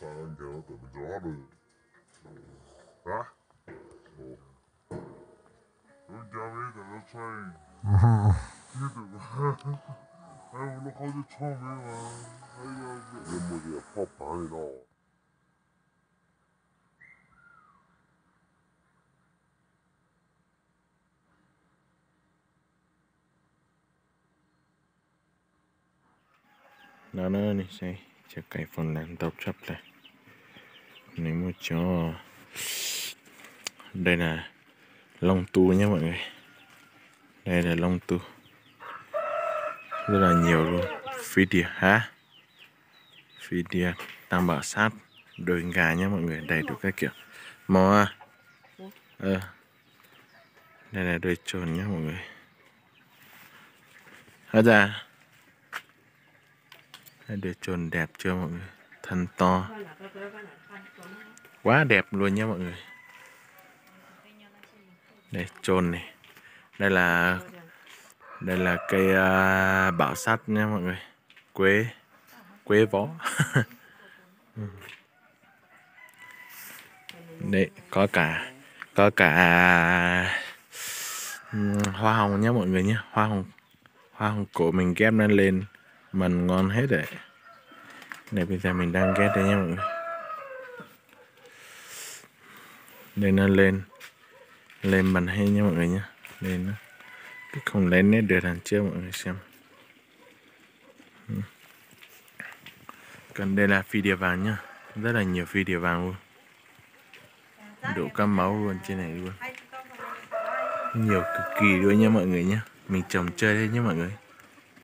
사는 게 어떤 좋아하는 아? 여기 아메리카 너 차이 이거 아이 물론 거기 처음이야 아이고 연못이야 퍽 많이 나와 nó này sẽ cho cái phần làm tóc sắp lại nếu mà cho đây là lông tu nhé mọi người, đây là lông tu rất là nhiều luôn, phi đĩa há, phi đĩa tam bảo sát, đồi gà nhé mọi người, đầy đủ các kiểu mò đây là đồi trồn nhé mọi người. Hóa ra đồi trồn đẹp chưa mọi người, thân to quá đẹp luôn nhé mọi người. Đây trồn này, đây là cây bảo sắt nha mọi người, quế vó. Đấy có cả hoa hồng nhé mọi người nhé, hoa hồng cổ mình ghép nó lên mần ngon hết đấy. Này bây giờ mình đang ghép đây nha mọi người, đây nó lên mần hết nha mọi người nhé, lên nó cái không lấy nét được đằng trước mọi người xem. Còn đây là phi đĩa vàng nhá, rất là nhiều phi đĩa vàng luôn, độ cam máu luôn trên này luôn, nhiều cực kỳ luôn nha mọi người nhé. Mình trồng chơi đấy nhé mọi người.